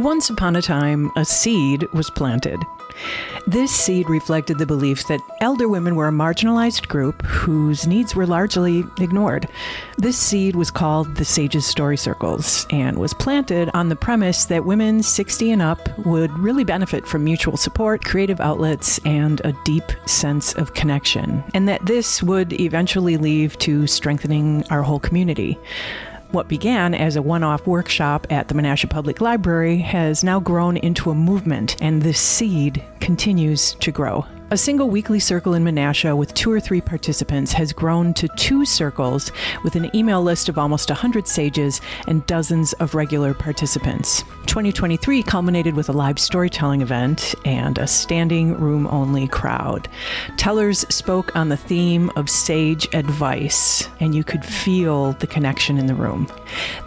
Once upon a time, a seed was planted. This seed reflected the belief that elder women were a marginalized group whose needs were largely ignored. This seed was called the Sages Story Circles and was planted on the premise that women 60 and up would really benefit from mutual support, creative outlets, and a deep sense of connection, and that this would eventually lead to strengthening our whole community. What began as a one-off workshop at the Menasha Public Library has now grown into a movement, and this seed continues to grow. A single weekly circle in Menasha with 2 or 3 participants has grown to 2 circles with an email list of almost 100 sages and dozens of regular participants. 2023 culminated with a live storytelling event and a standing room-only crowd. Tellers spoke on the theme of sage advice, and you could feel the connection in the room.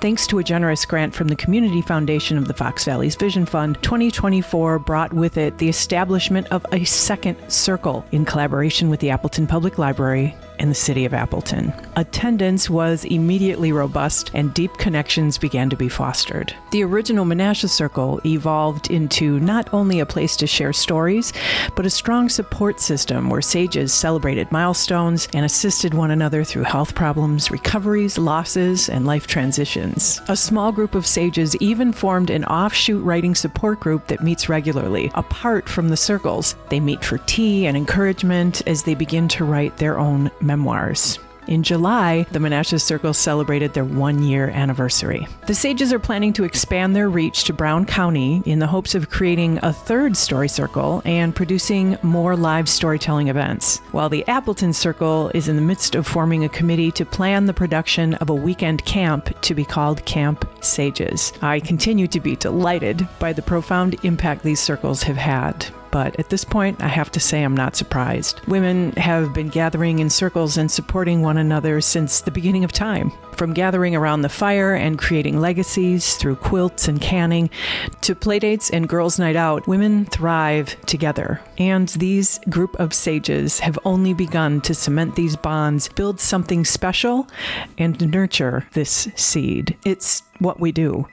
Thanks to a generous grant from the Community Foundation of the Fox Valley's Vision Fund, 2024 brought with it the establishment of a second circle in collaboration with the Appleton Public Library and the City of Appleton. Attendance was immediately robust and deep connections began to be fostered. The original Menasha Circle evolved into not only a place to share stories, but a strong support system where sages celebrated milestones and assisted one another through health problems, recoveries, losses, and life transitions. A small group of sages even formed an offshoot writing support group that meets regularly. Apart from the circles, they meet for tea and encouragement as they begin to write their own memoirs. In July, the Menasha Circle celebrated their 1-year anniversary. The sages are planning to expand their reach to Brown County in the hopes of creating a 3rd story circle and producing more live storytelling events, while the Appleton Circle is in the midst of forming a committee to plan the production of a weekend camp to be called Camp Sages. I continue to be delighted by the profound impact these circles have had. But at this point, I have to say I'm not surprised. Women have been gathering in circles and supporting one another since the beginning of time. From gathering around the fire and creating legacies through quilts and canning, to playdates and girls' night out, women thrive together. And these group of sages have only begun to cement these bonds, build something special, and nurture this seed. It's what we do.